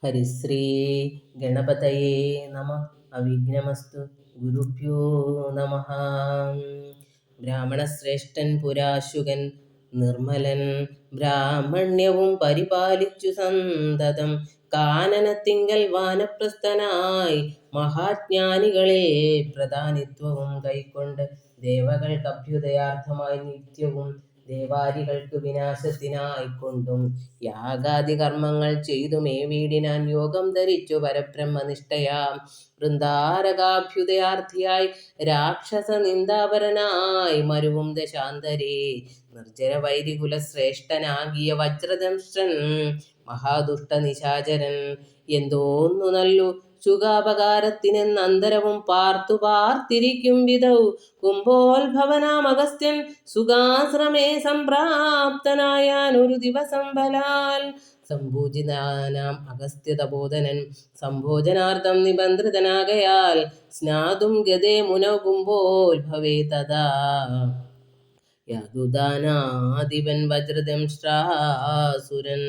ഹരിശ്രീ ഗണപതയേ നമ. അവിഘ്നമസ്തു. ഗുരുഭ്യോ നമ. ബ്രാഹ്മണശ്രേഷ്ഠൻ പുരാശുകൻ നിർമ്മലൻ ബ്രാഹ്മണ്യവും പരിപാലിച്ചു സന്തതം കാനനത്തിങ്കൽ വാനപ്രസ്ഥനായി മഹാജ്ഞാനികളെ പ്രധാനിത്വവും കൈക്കൊണ്ട് ദേവകൾക്കഭ്യുദയാർത്ഥമായി നിത്യവും ദേവാദികൾക്ക് വിനാശത്തിനായിക്കൊണ്ടും യാഗാദി കർമ്മങ്ങൾ ചെയ്തുമേ വീടിനാൻ യോഗം ധരിച്ചു പരബ്രഹ്മനിഷ്ഠയാം വൃന്ദാരകാഭ്യുദയാർത്ഥിയായി രാക്ഷസ നിന്ദാപരനായി മരുവും ദശാന്തരേ നിർജ്ജര വൈരികുലശ്രേഷ്ഠനാകിയ വജ്രദംഷ്ടൻ മഹാദുഷ്ട നിശാചരൻ എന്തോന്നു നല്ലു സുഖാപകാരത്തിനെന്നന്തരവും പാർത്തു പാർത്തിരിക്കും വിധൗ കുംഭോത്ഭവനാം അഗസ്ത്യൻ സുഖാശ്രമേ സംപ്രാപ്തനായാൻ ഒരു ദിവസം ബലാൽ സംഭൂജിതാനാം അഗസ്ത്യ തപോധനൻ സംഭോജനാർത്ഥം നിബന്ധിതനാകയാൽ സ്നാതും ഗതേ മുനൗ കുംഭോത്ഭവേ തഥാ യാതുദാനാദിവൻ വജ്രദംഷ്ട്രാസുരൻ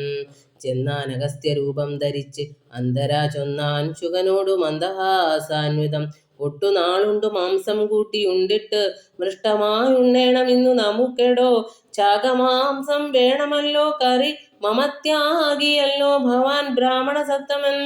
ചെന്നാൻ അഗസ്ത്യരൂപം ധരിച്ച് അന്തരാ ചൊന്നാൻ ശുകനോടു മന്ദഹാസാന്വിതം ഒട്ടുനാളുണ്ടു മാംസം കൂട്ടിയുണ്ടിട്ട് മൃഷ്ടമായുണ്ണേണം ഇന്നു നമുക്കെടോ ചാകമാംസം വേണമല്ലോ കറി മമത്യാഗിയല്ലോ ഭവാൻ ബ്രാഹ്മണ സത്തമൻ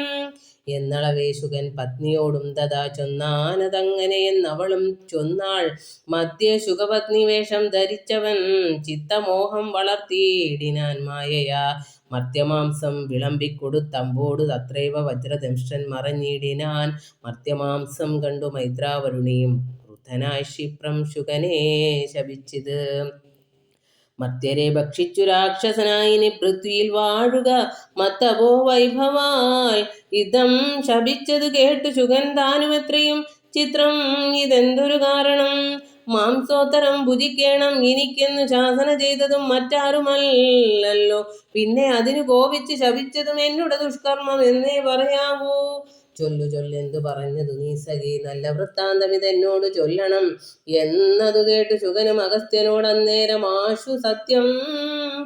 എന്നളവേ ശുകൻ പത്നിയോടും തഥാ ചൊന്നാനതങ്ങനെയെന്നവളും ചൊന്നാൾ മധ്യ ശുകപത്നി വേഷം ധരിച്ചവൻ ചിത്തമോഹം വളർത്തിയിടിനാൻ മായയാ മർത്യമാംസം വിളമ്പിക്കൊടുത്തമ്പോടു തത്രൈവ വജ്രദംഷ്ടൻ മറഞ്ഞിടിനാൻ മർത്യമാംസം കണ്ടു മൈത്രാവരുണിയും ക്രുദ്ധനായി ക്ഷിപ്രം ശുകനെ ശപിച്ചിത് മർത്യരെ ഭക്ഷിച്ചു രാക്ഷസനായിനി പൃഥ്വിയിൽ വാഴുക മത്തപോ വൈഭവാൽ ഇതം ശപിച്ചതു കേട്ടു ശുകൻ താനുമെത്രയും ചിത്രം ഇതെന്തൊരു കാരണം മാംസോത്തരം ഭുജിക്കേണം എനിക്കെന്നു ശാസന ചെയ്തതും മറ്റാരുമല്ലല്ലോ പിന്നെ അതിനു കോപിച്ച് ശപിച്ചതും എന്നുടെ ദുഷ്കർമ്മം എന്നേ പറയാവൂ ചൊല്ലെന്തു പറഞ്ഞതു നീ സഖി നല്ല വൃത്താന്തം ഇതെന്നോട് ചൊല്ലണം എന്നതു കേട്ടു ശുകനും അഗസ്ത്യനോട് അന്നേരം ആശു സത്യം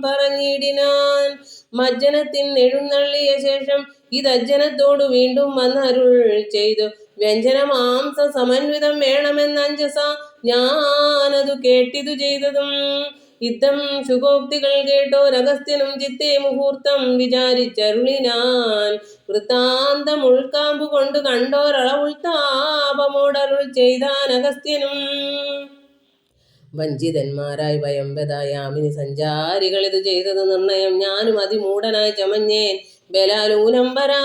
പറഞ്ഞിടിനാൻ മജ്ജനത്തിൻ എഴുന്നള്ളിയ ശേഷം ഇതജ്ജനത്തോടു വീണ്ടും വന്നരുൾ ചെയ്തു വ്യഞ്ജന മാംസ സമന്വിതം വേണമെന്നഞ്ചസ ഞാനതു കേട്ടിതു ചെയ്തതും ഇത്തം ശുഭോക്തികൾ കേട്ടോരഗസ്ത്യനും ചിത്തേ മുഹൂർത്തം വിചാരിച്ചരുളിനാൻ വൃത്താന്തം ഉൾക്കാമ്പു കൊണ്ട് കണ്ടോരളവുൾത്താപമോടരുൾ ചെയ്താൻ അഗസ്ത്യനും വഞ്ചിതന്മാരായി വയമ്പതായാമിനി സഞ്ചാരികൾ ഇത് ചെയ്തത് നിർണയം ഞാനും അതിമൂഢനായി ചമഞ്ഞേൻ ബലാലൂനം വരാ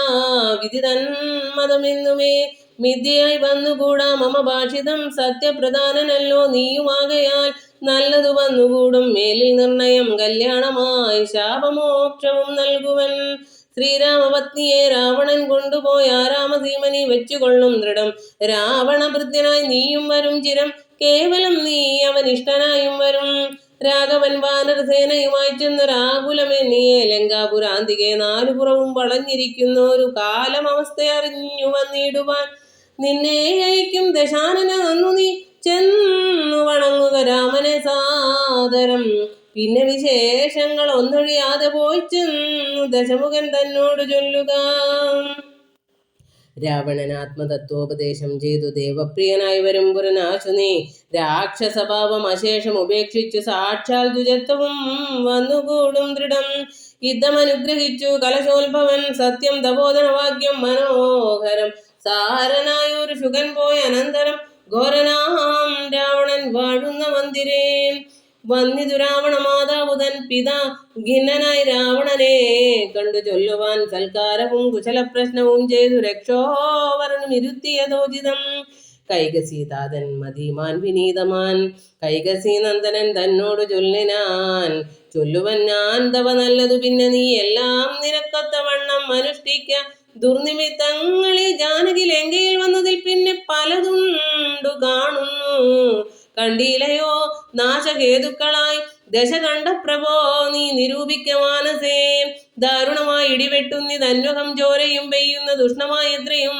വിധി തന്മതമെന്നുമേ മിഥ്യയായി വന്നുകൂടാ മമ ഭാഷിതം സത്യപ്രധാനനല്ലോ നീയുമാകയാൽ നല്ലതു വന്നുകൂടും മേലിൽ നിർണയം കല്യാണമായി ശാപമോക്ഷവും നൽകുവൻ ശ്രീരാമപത്നിയെ രാവണൻ കൊണ്ടുപോയി ആരാമസീമനി വെച്ചുകൊള്ളും ദൃഢം രാവണഭൃത്യനായി നീയും വരും ചിരം കേവലം നീ അവൻ ഇഷ്ടനായും വരും രാഘവൻ വാനരസേനയുമായി ചെന്നൊരാകുലമെന്നിയെ ലങ്കാപുരാന്തികെ നാലുപുറവും വളഞ്ഞിരിക്കുന്ന ഒരു കാലം അവസ്ഥയറിഞ്ഞു വന്നിടുവാൻ നിന്നെ അയക്കും ദശാനന നന്നു നീ ചെന്നു വണങ്ങുക രാമനെ സാദരം പിന്നെ വിശേഷങ്ങൾ ഒന്നൊഴിയാതെ പോയി ചെന്നു ദശമുഖൻ തന്നോട് ചൊല്ലുക രാവണൻ ആത്മതത്വോപദേശം ചെയ്തു ദേവപ്രിയനായി വരും പുരനാശുനീ രാക്ഷസഭാവം അശേഷം ഉപേക്ഷിച്ചു സാക്ഷാൽ ദ്വിജത്വവും വന്നുകൂടും ദൃഢം യുദ്ധമനുഗ്രഹിച്ചു കലശോത്ഭവൻ സത്യം തപോധനവാക്യം മനോഹരം സാരനായൊരു ശുകൻ പോയ അനന്തരം ഘോരനാം രാവണൻ വാഴുന്ന മന്ദിരേ വന്നിതു രാവണ മാതാവുതൻ പിതാ ഖിന്നനായി രാവണനെ കണ്ടു ചൊല്ലുവാൻ സൽക്കാരവും കുശലപ്രശ്നവും ചെയ്തു രക്ഷോവരനും ഇരുത്തിയതോചിതം കൈകസീതാതൻ മതിമാൻ വിനീതമാൻ കൈകസി നന്ദനൻ തന്നോട് ചൊല്ലിനാൻ ചൊല്ലുവൻ ഞാൻ തവ നല്ലതു പിന്നെ നീ എല്ലാം നിനക്കൊത്തവണ്ണം അനുഷ്ഠിക്ക ദുർനിമിത്തങ്ങളിൽ ജാനകി ലങ്കയിൽ വന്നതിൽ പിന്നെ പലതുണ്ടു കാണുന്നു കണ്ടിലയോ നാശകേതുക്കളായി ദശ കണ്ട പ്രഭോ നീ നിരൂപിക്ക മാനസേ ദാരുണമായി ഇടിവെട്ടുന്നിതന്വകം ചോരയും പെയ്യുന്ന ദുഷ്ണമായ എത്രയും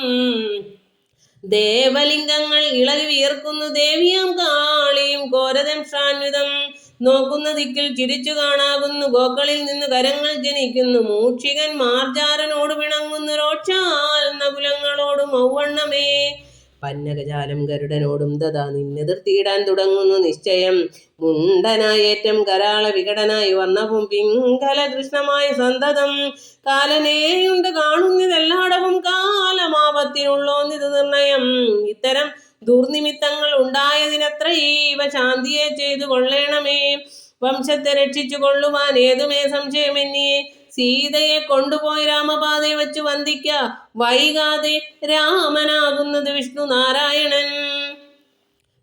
ദേവലിംഗങ്ങൾ ഇളകി വിയർക്കുന്നു ദേവിയാം കാളിയും ഘോരദംഷ്ടാന്വിതം നോക്കുന്ന ദിക്കിൽ ചിരിച്ചു കാണാകുന്നു ഗോക്കളിൽ നിന്ന് കരങ്ങൾ ജനിക്കുന്നു മൂഷികൻ മാർജാരനോട് പിണങ്ങുന്നൊരോ ഔവണ്ണമേ. പന്നകജാലം ഗരുഡനോടും ദതാ നിന്നെതിർത്തിയിടാൻ തുടങ്ങുന്നു നിശ്ചയം. മുണ്ടനായേറ്റം കരാള വികടനായി വർണ്ണവും പിങ്കല കൃഷ്ണമായ സന്തതം. കാലനേയുണ്ട് കാണുന്നിതെല്ലാടവും കാലമാപത്തിനുള്ളോന്നിത് നിർണയം. ഇത്തരം ദുർനിമിത്തങ്ങൾ ഉണ്ടായതിനത്രൈവ ശാന്തിയെ ചെയ്തു കൊള്ളേണമേ. വംശത്തെ രക്ഷിച്ചു കൊള്ളുവാൻ ഏതുമേ സംശയമെന്നിയെ സീതയെ കൊണ്ടുപോയി രാമപാതയെ വച്ചു വന്ദിക്ക. വൈകാതെ രാമനാകുന്നത് വിഷ്ണു നാരായണൻ.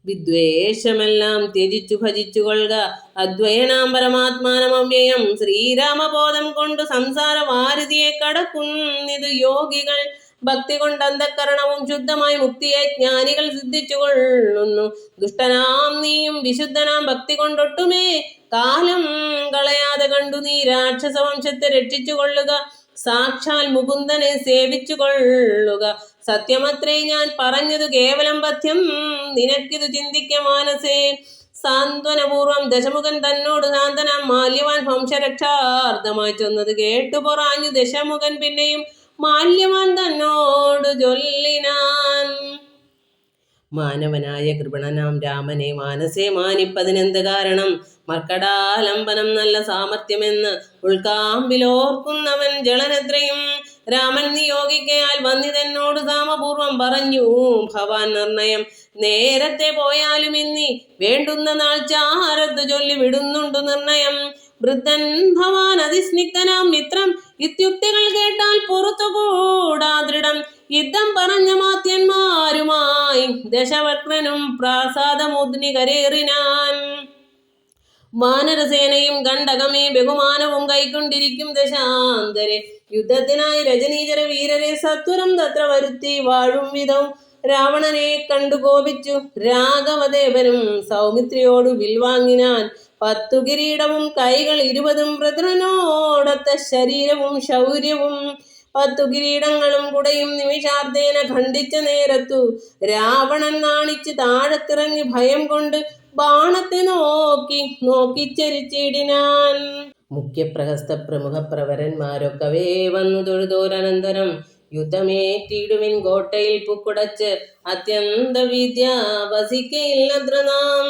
വിദ്വേഷമെല്ലാം ത്യജിച്ചു ഭജിച്ചു കൊള്ളുക അദ്വയനാം പരമാത്മാനം അവ്യയം. ശ്രീരാമബോധം കൊണ്ടു സംസാര വാരിധിയെ കടക്കുന്നിതു യോഗികൾ. ഭക്തി കൊണ്ട് അന്ധക്കരണവും ശുദ്ധമായി മുക്തിയെ ജ്ഞാനികൾ സിദ്ധിച്ചു കൊള്ളുന്നു. ദുഷ്ടനാം നീയും വിശുദ്ധനാം ഭക്തി കൊണ്ടൊട്ടുമേ കാലം കളയാതെ കണ്ടു നീ രാക്ഷസ വംശത്തെ രക്ഷിച്ചു കൊള്ളുക. സാക്ഷാൽ മുകുന്ദനെ സേവിച്ചു കൊള്ളുക. സത്യമത്രേ ഞാൻ പറഞ്ഞതു കേവലം പഥ്യം, നിനക്കിതു ചിന്തിക്ക മാനസേ. സാന്ത്വനപൂർവം ദശമുഖൻ തന്നോട് ശാന്തനാം മാല്യവാൻ വംശരക്ഷാർത്ഥമായി ചൊന്നത് കേട്ടു പൊറാഞ്ഞു ദശമുഖൻ പിന്നെയും മാല്യവാൻ തന്നോട് ചൊല്ലിനാൻ. മാനവനായ കൃപണനാം രാമനെ മാനസേ മാനിപ്പതിനെന്ത് കാരണം? മർക്കടാലംബനം നല്ല സാമർത്ഥ്യമെന്ന് ഉൾക്കാമ്പിലോർക്കുന്നവൻ ജളനെത്രയും. രാമൻ നിയോഗിക്കയാൽ വന്നിതെന്നോട് സാമപൂർവം പറഞ്ഞു ഭവാൻ നിർണയം. നേരത്തെ പോയാലും ഇന്നി വേണ്ടുന്ന നാൾ ചാരത്ത് ചൊല്ലി വിടുന്നുണ്ടു നിർണയം. വൃദ്ധൻ ഭവാൻ അതിസ്നിഗ്ധനാം മിത്രം ഇത്യുക്തികൾ കേട്ടാൽ പുറത്തുകൂടാ ദൃഢം. യുദ്ധം പറഞ്ഞ മാത്യന്മാരുമായി ദശവക്രനും പ്രാസാദമുദ്നി കരേറിനാൻ. വാനരസേനയും കണ്ടകമേ ബഹുമാനവും കൈക്കൊണ്ടിരിക്കും ദശാന്തരെ. യുദ്ധത്തിനായി രജനീചര വീരരെ സത്വരം തത്ര വരുത്തി വാഴും വിധം. രാവണനെ കണ്ടു കോപിച്ചു രാഘവദേവനും സൗമിത്രിയോടു വിൽവാങ്ങിനാൻ. 10 കിരീടവും കൈകൾ 20 വൃത്രനോടൊത്ത ശരീരവും ശൗര്യവും. 10 കിരീടങ്ങളും കുടയും നിമിഷാർദ്ധേന ഖണ്ഡിച്ച നേരത്തു രാവണൻ നാണിച്ച് താഴത്തിറങ്ങി ഭയം കൊണ്ട് ബാണത്തെ നോക്കിച്ചരിച്ചിടിനാൻ. മുഖ്യപ്രഹസ്ത പ്രമുഖ പ്രവരന്മാരൊക്കവേ വന്നു തൊഴുതോരനന്തരം യുദ്ധമേറ്റിടുവിൻ കോട്ടയിൽ പുക്കുടച്ച് അത്യന്ത വിദ്യ വസിക്കയില്ലത്ര നാം.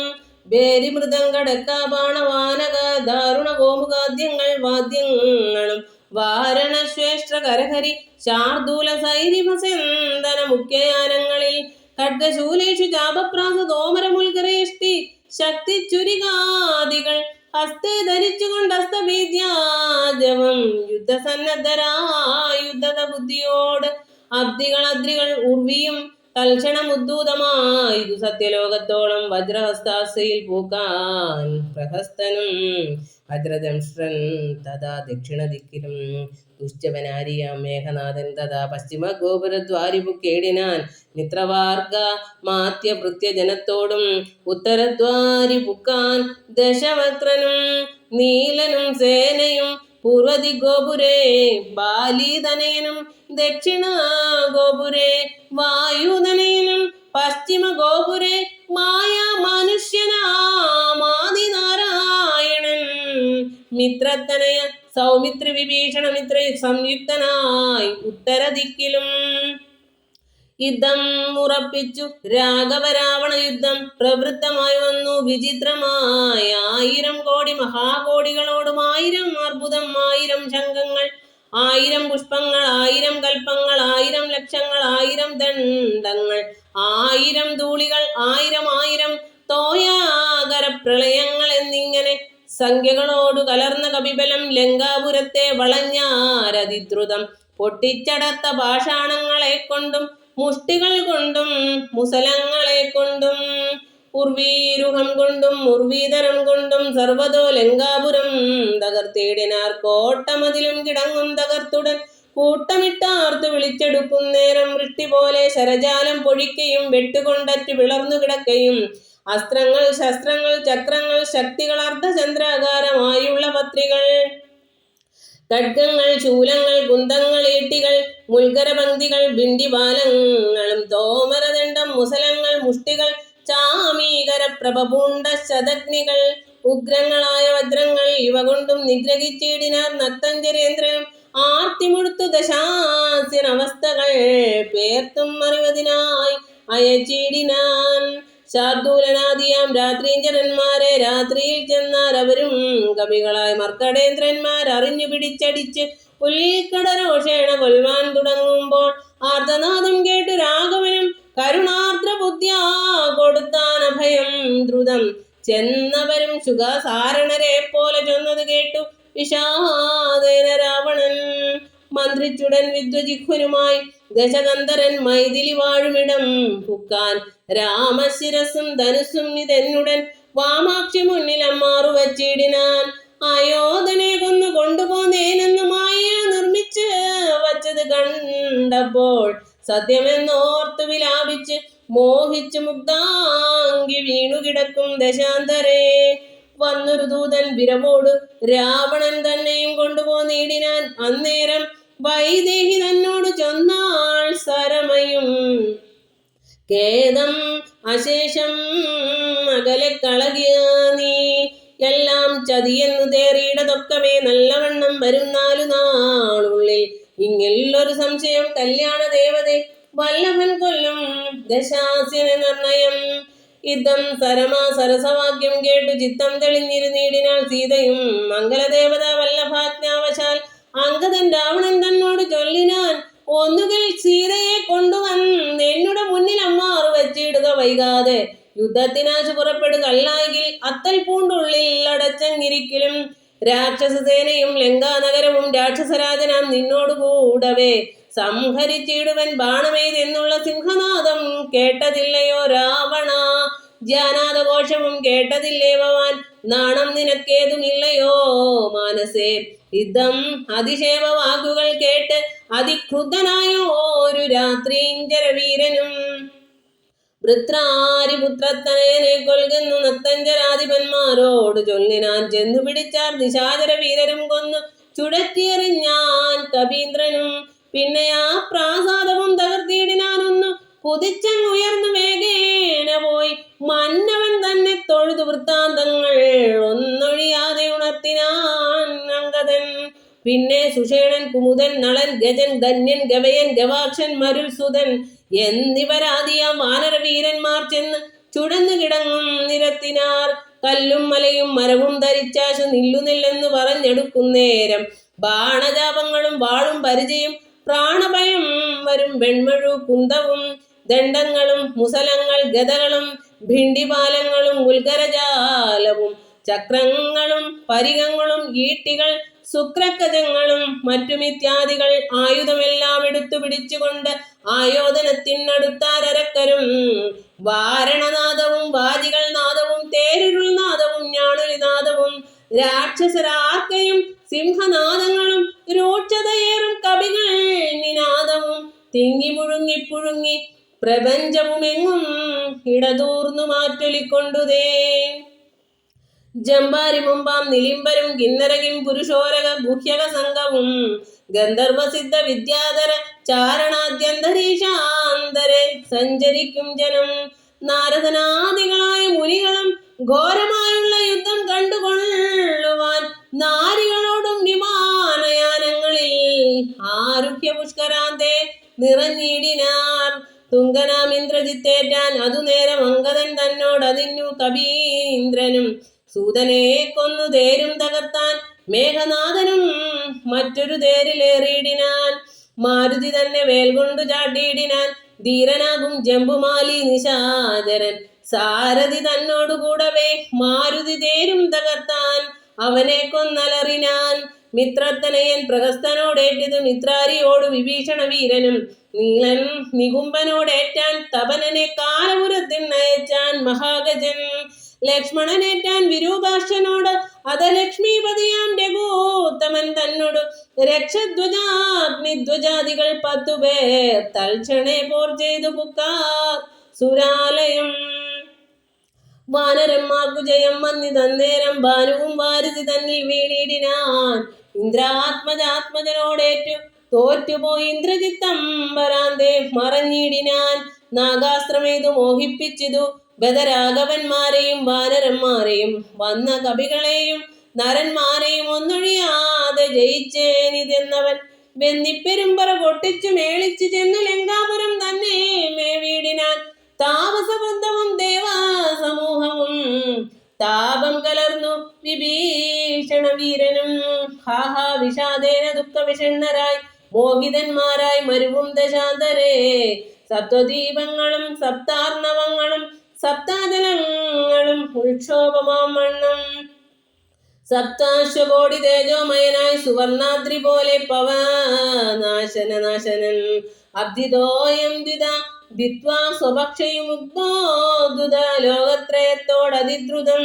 ബേരി മൃദംഗടക്ക ബാണവാനക ദാരുണ ഗോമുഖാദ്യങ്ങൾ വാദ്യങ്ങളും വാരണശ്വേഷ്ട്ര കരഹരി ശാർദൂല സൈരിഭസേന്തന മുഖ്യയാനങ്ങളിൽ ഖഡ്ഗശൂലേഷു ചാപപ്രാസ തോമരമുൽകരേഷ്ടി ശക്തി ചുരികാദികൾ ഹസ്തേ ധരിച്ചുകൊണ്ട് ഹസ്തഭീദ്യാജവം യുദ്ധസന്നദ്ധരായുദ്ധത ബുദ്ധിയോട് അബ്ദികൾ അദ്രികൾ ഉർവിയും തൽക്ഷണമുദ്ദൂതമായതു സത്യലോകത്തോളം വജ്രഹസ്താസയിൽ പൂക്കാൻ പ്രഹസ്തനും വജ്രദംഷ്ട്രൻ തഥാ ദക്ഷിണ ദിക്കിലും ദുശ്ചവനാരിയാം മേഘനാഥൻ തഥാ പശ്ചിമ ഗോപുരദ്വാരിപുക്കേടിനാൻ. മിത്രവാർഗ മാത്യഭൃത്യജനത്തോടും ഉത്തരദ്വാരി പുക്കാൻ ദശവക്രനും നീലനും സേനയും. പൂർവതി ഗോപുരേ ബാലിതനയനും ദക്ഷിണ ഗോപുരേ വായുതനയനും പശ്ചിമ ഗോപുരേ മായാ മനുഷ്യനാമാദിനാരായണൻ. മിത്രത്തനയ സൗമിത്രി വിഭീഷണ മിത്ര സംയുക്തനായി ഉത്തര ദിക്കിലും യുദ്ധം ഉറപ്പിച്ചു. രാഘവ രാവണ യുദ്ധം പ്രവൃത്തമായി വന്നു വിചിത്രമായ 1000 കോടി മഹാകോടികളോടും 1000 അർബുദം 1000 ശംഖങ്ങൾ 1000 പുഷ്പങ്ങൾ 1000 കൽപ്പങ്ങൾ 1000 ലക്ഷങ്ങൾ 1000 ദണ്ഡങ്ങൾ 1000 ധൂളികൾ 1000 തോയാകര പ്രളയങ്ങൾ എന്നിങ്ങനെ സംഖ്യകളോടു കലർന്ന കപിബലം ലങ്കാപുരത്തെ വളഞ്ഞാരതിദ്രുതം. പൊട്ടിച്ചടർത്ത പാഷാണങ്ങളെ കൊണ്ടും മുഷ്ടികൾ കൊണ്ടും മുസലങ്ങളെ കൊണ്ടും ഉർവീരുഹം കൊണ്ടും ഉർവീതരം കൊണ്ടും സർവതോ ലങ്കാപുരം തകർത്തിടിനാർ. കോട്ടമതിലും കിടങ്ങും തകർത്തുടൻ കൂട്ടമിട്ടാർത്തു വിളിച്ചെടുക്കും നേരം വൃഷ്ടി പോലെ ശരജാലം പൊഴിക്കയും വെട്ടുകൊണ്ടറ്റ് വിളർന്നു കിടക്കയും. അസ്ത്രങ്ങൾ ശസ്ത്രങ്ങൾ ചക്രങ്ങൾ ശക്തികൾ അർദ്ധചന്ദ്രാകാരമായുള്ള പത്രികൾ ഖഡ്ഗങ്ങൾ ശൂലങ്ങൾ കുന്തങ്ങൾ ഈട്ടികൾ മുൽക്കരപംക്തികൾ ബിണ്ടിപാലങ്ങളും തോമരദണ്ഡം മുസലങ്ങൾ മുഷ്ടികൾ ചാമീകര പ്രഭപൂണ്ട ശതഗ്നികൾ ഉഗ്രങ്ങളായ വജ്രങ്ങൾ ഇവ കൊണ്ടും നിഗ്രഹിച്ചിടിനാർ. നക്തഞ്ചരേന്ദ്രനും ആർത്തിമുടുത്തു ദശാസ്യൻ അവസ്ഥകൾ പേർത്തും അറിവതിനായി അയച്ചിടിനാൻ. ശാർദൂലനാദിയാം രാത്രീഞ്ചരന്മാരെ രാത്രിയിൽ ചെന്നാൽ അവരും കവികളായി മർക്കടേന്ദ്രന്മാർ അറിഞ്ഞു പിടിച്ചടിച്ച് ഉൽക്കടരോഷേണ കൊൽവാൻ തുടങ്ങുമ്പോൾ ആർത്തനാദം കേട്ടു രാഘവനും കരുണാർദ്ര ബുദ്ധ്യാ കൊടുത്താൻ അഭയം. ദ്രുതം ചെന്നവരും ശുഖസാരണരെ പോലെ ചൊന്നത് കേട്ടു വിഷാദേന രാവണൻ. മന്ത്രിച്ചുടൻ വിദ്വജിഹ്വനുമായി ദശകന്ധരൻ മൈഥിലി വാഴുമിടം പുക്കാൻ. രാമശിരസും ധനുസും ഇതെന്നുടൻ വാമാക്ഷി മുന്നിൽ അമ്മാറു വച്ചിടിനാൻ. ആയോധനെ കൊന്നു കൊണ്ടുപോന്നേനെന്ന് മായ നിർമ്മിച്ച് വച്ചത് കണ്ടപ്പോൾ സത്യമെന്നോർത്തു വിലാപിച്ച് മോഹിച്ചു മുഗ്ധാംഗി വീണുകിടക്കും ദശാന്തരേ. വന്നൊരു ദൂതൻ വിരവോട് രാവണൻ തന്നെയും കൊണ്ടുപോന്നിടിനാൻ. അന്നേരം വൈദേഹി തന്നോട് ചൊന്നാൾ സരമയും ഖേദം അശേഷം അകലെ കളകിയ നീ എല്ലാം ചതിയെന്നു തേറിയിടതൊക്കമേ നല്ലവണ്ണം വരും 4 നാളുള്ളിൽ. ഇങ്ങെല്ലൊരു സംശയം കല്യാണ ദേവതേ വല്ലഭൻ കൊല്ലും ദശാസ്യന് നിർണയം. യുദ്ധം സരമാ സരസവാക്യം കേട്ടു ചിത്തം തെളിഞ്ഞിരുന്നീടിനാൾ സീതയും. മംഗലദേവത വല്ലഭാജ്ഞാവശാൽ അങ്കദൻ രാവണൻ തന്നോട് ചൊല്ലിനാൻ. ഒന്നുകിൽ സീതയെ കൊണ്ടുവന്ന് എന്നുടെ മുന്നിൽ അമ്മാറു വച്ചിടുക വൈകാതെ. യുദ്ധത്തിനാശു പുറപ്പെടുക, അല്ലായെങ്കിൽ അത്തൽ പൂണ്ടുള്ളിൽ അടച്ചങ്ങിരിക്കലും. രാക്ഷസസേനയും ലങ്കാനഗരവും രാക്ഷസരാജനാം നിന്നോട് കൂടവേ സംഹരിച്ചിടുവൻ ബാണമേതെന്നുള്ള സിംഹനാദം കേട്ടതില്ലയോ രാവണ? ജ്ഞാനാദഘോഷവും കേട്ടതില്ലേ ഭവാൻ? നാണം നിനക്കേതുമില്ലയോ മാനസേ? യുദ്ധം അതിശേവ വാക്കുകൾ കേട്ട് അതിക്രുദ്ധനായോ ഒരു രാത്രീഞ്ചര വീരനും. വൃത്രാരിപുത്രത്തനയനെ കൊൽകുന്നു നത്തഞ്ചരാധിപന്മാരോട് ചൊല്ലിനാൻ. ചെന്നു പിടിച്ചാർ നിശാചര വീരരും കൊന്നു ചുടറ്റിയെറിഞ്ഞാൻ കപീന്ദ്രനും. പിന്നെ ആ പ്രാസാദവും തകർത്തിയിടിനാനൊന്നു കുതിച്ചങ്ങുയർന്നു വേഗേന പോയി മന്നവൻ തന്നെ തൊഴുതു വൃത്താന്തങ്ങൾ ഒന്നൊഴിയാതെ ഉണർത്തിനാൻ അങ്കദൻ. പിന്നെ സുഷേണൻ, കുമുദൻ, നളൻ, ഗജൻ, ധന്യൻ, ഗവയൻ, ഗവാക്ഷൻ, മരുൽ, സുതൻ എന്നിവരാദിയാം വാനരവീരന്മാർ ചെന്ന് ചുടന്നു കിടങ്ങും നിരത്തിനാർ. കല്ലും മലയും മരവും ധരിച്ചാശു നില്ലുന്നില്ലെന്ന് പറഞ്ഞെടുക്കുന്നേരം ബാണജാപങ്ങളും വാളും പരിചയും പ്രാണഭയം വരും വെൺമഴു കുന്തവും ദണ്ഡങ്ങളും മുസലങ്ങൾ ഗദകളും ഭിണ്ടിപാലങ്ങളും ഉൽക്കരജാലവും ചക്രങ്ങളും പരികങ്ങളും ഈട്ടികൾ ശുക്രക്കജങ്ങളും മറ്റുമിത്യാദികൾ ആയുധമെല്ലാം എടുത്തു പിടിച്ചുകൊണ്ട് ആയോധനത്തിനടുത്താരക്കരും. വാരണനാദവും വാജികൾ നാദവും തേരുരുൾ നാദവും ഞാണുലിനാദവും രാക്ഷസരാർക്കയും സിംഹനാദങ്ങളും രൂക്ഷതയേറും കവികൾ നിനാദവും തിങ്ങി മുഴുങ്ങി പ്രപഞ്ചവുമെങ്ങും ഇടതൂർന്നു മാറ്റൊലിക്കൊണ്ടുതേ. ജമ്പാരി മുമ്പാം നിലിംബരും കിന്നരകിം പുരുഷോരക ഗുഹ്യക സംഘവും ഗന്ധർവസിദ്ധ വിദ്യാധര ചാരണാദ്യന്തരീക്ഷാന്തരെ സഞ്ചരിക്കും ജനം. നാരദനാദികളായ മുനികളും ഘോരമായുള്ള യുദ്ധം കണ്ടുകൊള്ളുവാൻ നാരികളോടും വിമാനയാനങ്ങളിൽ ആരുഹ്യ പുഷ്കരാന്തേ നിറഞ്ഞിടിനാർ. തുങ്കനാം ഇന്ദ്രജിത്തേറ്റാൻ അതു നേരം അങ്കദൻ തന്നോടതിന്നു കപീന്ദ്രനും. സൂതനെ കൊന്നു തേരും തകർത്താൻ മേഘനാഥനും മറ്റൊരു തേരിലേറിയിടിനാൻ. മാരുതി തന്നെ വേൽ കൊണ്ടു ചാട്ടിയിടിനാൻ. ധീരനാകും ജംബുമാലി നിശാചരൻ സാരഥി തന്നോടുകൂടവേ മാരുതി തേരും തകർത്താൻ അവനെ കൊന്നലറിനാൻ. മിത്രത്തനയൻ പ്രഹസ്തനോടേറ്റത് മിത്രാരിയോട് വിഭീഷണ വീരനും. നീലൻ നികുംബനോടേറ്റാൻ തപനനെ കാലപുരത്തിൽ നയിച്ചാൻ മഹാഗജൻ. ലക്ഷ്മണനേറ്റാൻ വിരൂപാക്ഷനോട് അധലക്ഷ്മീപതിയാം രഘൂത്തമൻ തന്നോട് രക്ഷധ്വജാഗ്നിധ്വജാദികൾ 10 പേർ തൽക്ഷണേ പോർ ചെയ്തു പുക്കാർ സുരാലയം. വാനരന്മാർക്കു ജയം വന്നി തന്നേരം ഭാനുവും വാരുതി തന്നിൽ വീണിടിനാൻ. ഇന്ദ്രാത്മജാത്മജനോടേറ്റു തോറ്റുപോയി ഇന്ദ്രജിത്തം വരാന്തേ മറഞ്ഞിടിനാൻ. നാഗാസ്ത്രമേതു മോഹിപ്പിച്ചിതു ബദരാഘവന്മാരെയും വാനരന്മാരെയും വന്ന കവികളെയും നരന്മാരെയും ഒന്നൊഴിയാതെ ജയിച്ചേനിതെന്നവൻ വെന്നിപ്പെരുമ്പറ പൊട്ടിച്ചു മേളിച്ചു ചെന്നു ലങ്കാപുരം തന്നെ മേവീടിനാൻ. താമസബന്ധവും ദേവാസമൂഹവും താപം കലർന്നു വിഭീഷണ വീരനും. ഹാഹാ വിഷാദേന ദുഃഖവിഷണ്ണരായി മോഹിതന്മാരായി മരുവും ദശാന്തരേ. സപ്തദീപങ്ങളും സപ്താർണവങ്ങളും സപ്താജലങ്ങളും ഉത്ക്ഷോഭമാം വണ്ണം സപ്താശ്വകോടി തേജോമയനായി സുവർണാദ്രി പോലെ പവനാശനനാശനൻ അബ്ദിതോയം ദ്വിത്വാ സ്വഭക്ഷയുമുഗ്ധോദ്ഭുത ലോകത്രയത്തോടതിദ്രുതം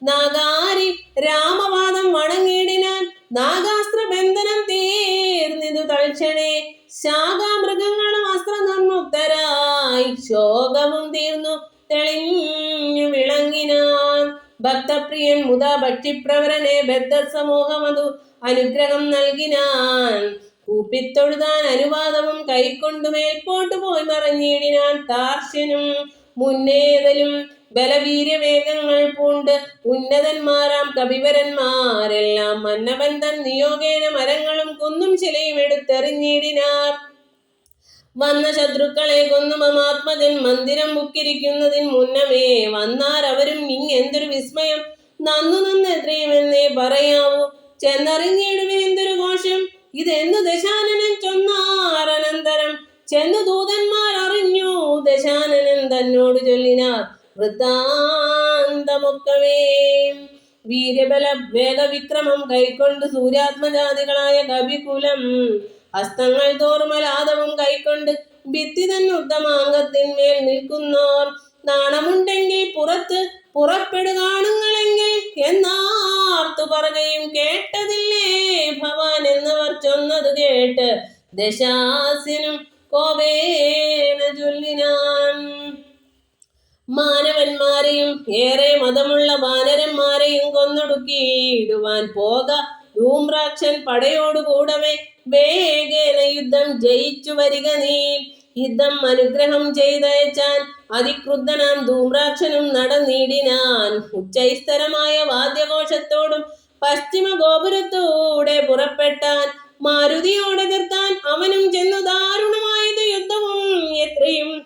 നാഗാരി രാമവാദം വണങ്ങിടിനാൻ. നാഗാസ്ത്രബന്ധനം തീർന്നിതു തൽക്ഷണേ ശാഖാമൃഗങ്ങളും അസ്ത്രനിർമുക്തരായി ശോകവും തീർന്നു തെളിഞ്ഞു വിളങ്ങിനാൻ. ഭക്തപ്രിയൻ മുതാ ഭക്ഷിപ്രവരനെ ബദ്ധസമൂഹമതു അനുഗ്രഹം നൽകിനാൻ. കൂപ്പിത്തൊഴുതാൻ അനുവാദവും കൈക്കൊണ്ടു മേൽപോട്ടു പോയി മറഞ്ഞിടിനാൻ. താർഷ്യനും മുന്നേതലും ബലവീര്യവേഗങ്ങൾ പൂണ്ട് ഉന്നതന്മാരാം കപിവരന്മാരെല്ലാം മന്നവൻ തൻ നിയോഗേന മരങ്ങളും കുന്നും ശിലയും എടുത്തെറിഞ്ഞിടിനാർ. വന്ന ശത്രുക്കളെ കൊന്നു മമാത്മജൻ മന്ദിരം മുക്കിരിക്കുന്നതിന് മുന്നമേ വന്നാരവരും ഇങ്ങെന്തൊരു വിസ്മയം നന്നു നന്നെത്രയുമെന്നേ പറയാവൂ. ചെന്നറിഞ്ഞിടുവിനെന്തൊരു ഘോഷം ഇതെന്നു ദശാനനൻ ചൊന്നാരനന്തരം ചെന്നു ദൂതന്മാർ അറിഞ്ഞു. ദശാനനൻ തന്നോട് ചൊല്ലിനാർ വൃത്താന്തമൊക്കവേ. വീര്യബല വേഗവിക്രമം കൈക്കൊണ്ട് സൂര്യാത്മജാതികളായ കവികുലം ഹസ്തങ്ങൾ തോറുമലാദവും കൈക്കൊണ്ട് ഭിത്തി തന്നുത്തമാംഗത്തിന്മേൽ നിൽക്കുന്നോർ നാണമുണ്ടെങ്കിൽ പുറപ്പെടുകാണുങ്ങളെങ്കിൽ എന്നാർത്തു പറയുകയും കേട്ടതില്ലേ ഭവാൻ എന്നവർ ചൊന്നതു കേട്ട് ദശാസ്യനും കോപേന ചൊല്ലിനാൻ. മാനവന്മാരെയും ഏറെ മതമുള്ള വാനരന്മാരെയും കൊന്നൊടുക്കിയിടുവാൻ പോക ധൂമ്രാക്ഷൻ പടയോടുകൂടവേ വേഗേന യുദ്ധം ജയിച്ചു വരിക നീ. യുദ്ധം അനുഗ്രഹം ചെയ്തയച്ചാൻ അതിക്രുദ്ധനാം ധൂമ്രാക്ഷനും നടന്നിടിനാൻ. ഉച്ചൈസ്തരമായ വാദ്യഘോഷത്തോടും പശ്ചിമ ഗോപുരത്തൂടെ പുറപ്പെട്ടാൻ. മാരുതിയോടെതിർത്താൻ അവനും ചെന്നു ദാരുണമായത് യുദ്ധവും എത്രയും.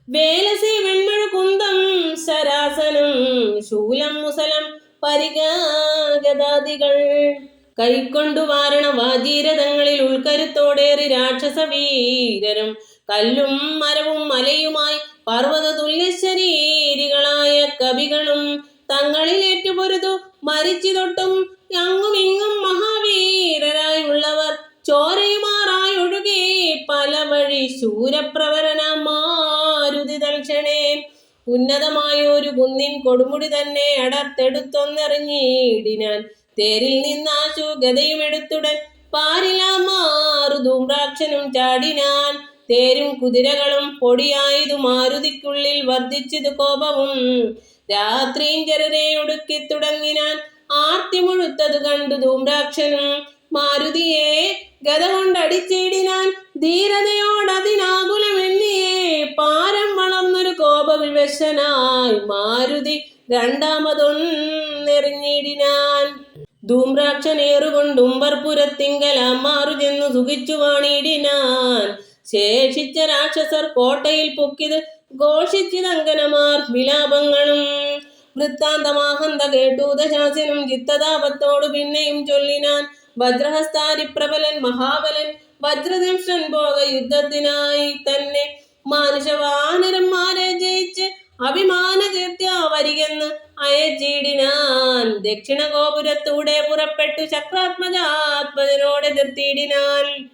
വേലസി വെൺമഴ കുന്തം ശരാസനം ശൂലം മുസലം പരിഗഗദാദികൾ കൈക്കൊണ്ടു വാരണ വാജീരഥങ്ങളിൽ ഉൾക്കരുത്തോടേറി രാക്ഷസ വീരരും കല്ലും മരവും മലയുമായി പർവ്വത തുല്യശരീരികളായ കവികളും തങ്ങളിലേറ്റുപൊരുതു മരിച്ചു തൊട്ടും അങ്ങുമിങ്ങും മഹാവീരരായുള്ളവർ ചോരയുമാറായി ഒഴുകി പല വഴി ശൂരപ്രവരനാം മാരുതി തൽക്ഷണേ ഉന്നതമായൊരു കുന്നിൻ കൊടുമുടി തന്നെ അടർത്തെടുത്തൊന്നെറിഞ്ഞിടിനാൻ. തേരിൽ നിന്നാശു ഗതയുമെടുത്തുടൻ പാരിലാമാറു ധൂമ്രാക്ഷനും ചാടിനാൻ. തേരും കുതിരകളും പൊടിയായതു മാരുതിക്കുള്ളിൽ വർദ്ധിച്ചതു കോപവും. രാത്രിഞ്ചരനെ ഒടുക്കി തുടങ്ങിനാൻ. ആർത്തി മുഴുത്തതു കണ്ടു ധൂമ്രാക്ഷനും മാരുതിയെ ഗത കൊണ്ടടിച്ചിടിനാൻ. ധീരതയോടതിനാകുലമെന്നിയേ പാരം വളർന്നൊരു കോപവിവശനായി മാരുതി രണ്ടാമതൊന്നെറിഞ്ഞിടിനാൻ. ധൂമ്രാക്ഷനേറുകൊണ്ടുംബർപുരത്തിങ്കലാമാറു ചെന്നു സുഖിച്ചു വാണിടിനാൻ. ശേഷിച്ച രാക്ഷസർ കോട്ടയിൽ പൊക്കിത് ഘോഷിച്ചിതങ്കനമാർ വിലാപങ്ങളും. വൃത്താന്തമാഹന്ത കേട്ടു ദശാസ്യനും ചിത്തതാപത്തോടു പിന്നെയും ചൊല്ലിനാൻ. വജ്രഹസ്താരിപ്രബലൻ മഹാബലൻ വജ്രദംഷൻ പോക യുദ്ധത്തിനായി തന്നെ മാനുഷവാനരന്മാരെ ജയിച്ച് അഭിമാനകീർത്തിയ വരികെന്ന് അയച്ചിടിനാൻ. ദക്ഷിണ ഗോപുരത്തൂടെ പുറപ്പെട്ടു ചക്രാത്മജാത്മജനോടെതിർത്തിടിനാൻ.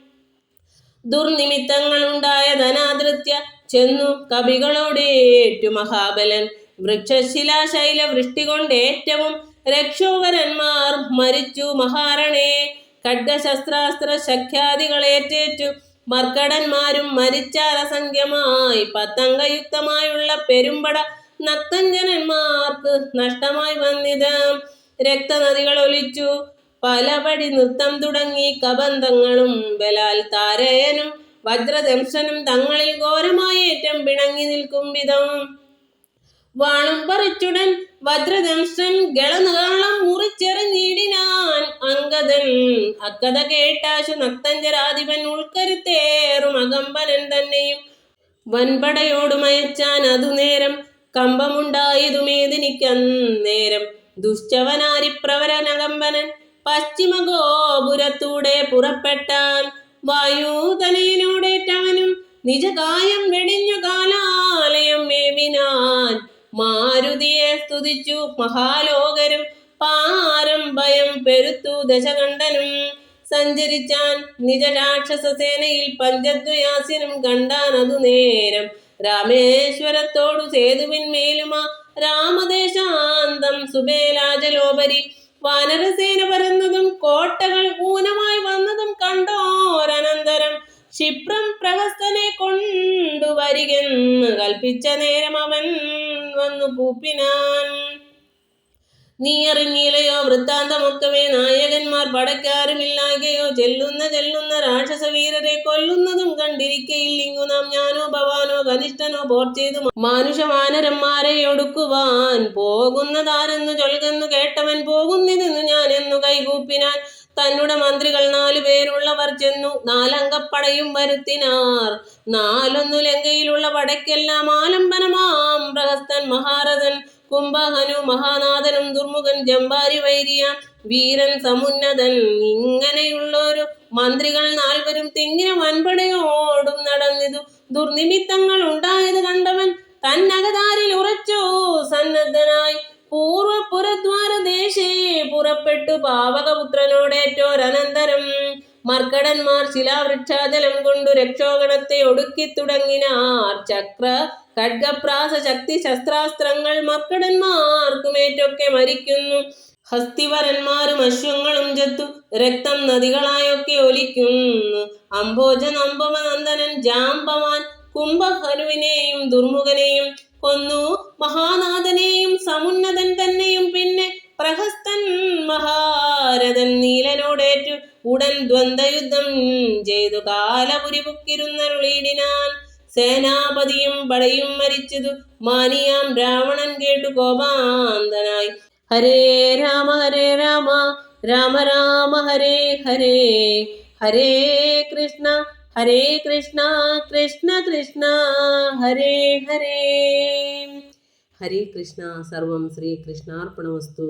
ദുർനിമിത്തങ്ങളുണ്ടായ ധനാധൃത്യ ചെന്നു കവികളോടേറ്റു മഹാബലൻ. വൃക്ഷശിലാശൈല വൃഷ്ടി കൊണ്ടേറ്റവും രക്ഷോവരന്മാർ മരിച്ചു മഹാരണേ. ഖഡ്ഗശസ്ത്രാസ്ത്ര ശഖ്യാദികളേറ്റേറ്റു മർക്കടന്മാരും മരിച്ചാലസംഖ്യമായി. പത്തംഗയുക്തമായുള്ള പെരുമ്പട നക്തഞ്ജനന്മാർക്ക് നഷ്ടമായി വന്നിത്. രക്തനദികൾ ഒലിച്ചു പലപടി നൃത്തം തുടങ്ങി. കബന്ധങ്ങളും ബലാൽ താരയനും വജ്രദംശനും തങ്ങളിൽ ഘോരമായ ഏറ്റം പിണങ്ങി നിൽക്കും വിധം വാളും പറിച്ചുടൻ വജ്രദംശൻ ഗളനകാളം മുറിച്ചെറിഞ്ഞിടിനാൻ. അങ്കദൻ അക്കഥ കേട്ടാശു നക്തഞ്ചരാധിപൻ ഉൾക്കരുത്തേറും അകമ്പനൻ തന്നെയും വൻപടയോടുമയച്ചാൻ. അതു നേരം കമ്പമുണ്ടായതുമേദിനിക്കന്നേരം. ദുശ്ചവനാരിപ്രവരനകമ്പനൻ പശ്ചിമ ഗോപുരത്തൂടെ പുറപ്പെട്ടാൻ. വായുതനയനോടേറ്റവനും നിജകായം വെടിഞ്ഞു കാലാലയം മേവിനാൻ. മാരുതിയെ സ്തുതിച്ചു മഹാലോകരും പാരം ഭയം പെരുത്തു ദശകണ്ഠനും. സഞ്ചരിച്ചാൻ നിജരാക്ഷസ സേനയിൽ പഞ്ചദ്വയാസിനും കണ്ടാൻ. അതു നേരം രാമേശ്വരത്തോടു സേതുവിന്മേലുമാ രാമദേശാന്തം സുബേലാജലോപരി വാനരസേന പരന്നതും കോട്ടകൾ ഊനമായി വന്നതും കണ്ടോരനന്തരം ക്ഷിപ്രം പ്രഹസ്തനെ കൊണ്ടുവരികെന്ന് കൽപ്പിച്ച നേരം അവൻ വന്നു കൂപ്പിനാൻ. നീ അറിഞ്ഞില്ലയോ വൃത്താന്തമൊക്കവേ? നായകന്മാർ പടയ്ക്കാരുമില്ലാകയോ ചെല്ലുന്ന രാക്ഷസവീരരെ കൊല്ലുന്നതും കണ്ടിരിക്കയില്ലിങ്ങു നാം. ഞാനോ ഭവാനോ കനിഷ്ഠനോ പോർ ചെയ്തു മാനുഷവാനരന്മാരെ ഒടുക്കുവാൻ പോകുന്നതാരെന്നു ചൊൽകെന്നു കേട്ടവൻ പോകുന്നിതെന്നു ഞാൻ എന്നു കൈകൂപ്പിനാൻ. തന്നുടെ മന്ത്രികൾ 4 പേരുള്ളവർ ചെന്നു 4 അംഗപ്പടയും വരുത്തിനാർ. 4 ലങ്കയിലുള്ള പടയ്ക്കെല്ലാം ആലംബനമാം പ്രഹസ്തൻ മഹാരഥൻ കുംഭഹനു മഹാനാഥനും ദുർമുഖൻ ജംബാരി വൈരിയാം വീരൻ സമുന്നതൻ. ഇങ്ങനെയുള്ളൊരു മന്ത്രികൾ 4 തിങ്ങിന വൻപടയോടും നടന്നിതു. ദുർനിമിത്തങ്ങൾ ഉണ്ടായത് കണ്ടവൻ തന്നകതാരിൽ ഉറച്ചു സന്നദ്ധനായി പൂർവപുരദ്വാരദേശേ പുറപ്പെട്ടു പാവകപുത്രനോടേറ്റോരനന്തരം. മർക്കടന്മാർ ശിലാവൃക്ഷാജലം കൊണ്ടു രക്ഷോഗണത്തെ ഒടുക്കി തുടങ്ങിനാർ. ചക്ര ഖഡ്ഗപ്രാസ ശക്തി ശസ്ത്രാസ്ത്രങ്ങൾ മർക്കടന്മാർക്കുമേറ്റൊക്കെ മരിക്കുന്നു. ഹസ്തിവരന്മാരും അശ്വങ്ങളും ചത്തു രക്തം നദികളായൊക്കെ ഒലിക്കുന്നു. അംഭോജനംഭവനന്ദനൻ ജാംബവാൻ കുംഭഹനുവിനെയും ദുർമുഖനെയും കൊന്നു. മഹാനാഥനെയും സമുന്നതൻ തന്നെയും പിന്നെ പ്രഹസ്തൻ മഹാരഥൻ നീലനോടേറ്റു ഉടൻ ദ്വന്ദ്വയുദ്ധം ചെയ്തു കാലപുരി പുക്കിരുന്നരുളിയിടിനാൻ. സേനാപതിയും പടയും മരിച്ചതു മാനിയാം രാവണൻ കേട്ടു കോപാന്തനായി. ഹരേ രാമ രാമ രാമ ഹരേ ഹരേ, ഹരേ കൃഷ്ണ കൃഷ്ണ കൃഷ്ണ ഹരേ ഹരേ. ഹരേ കൃഷ്ണ. സർവം ശ്രീകൃഷ്ണാർപ്പണമസ്തു.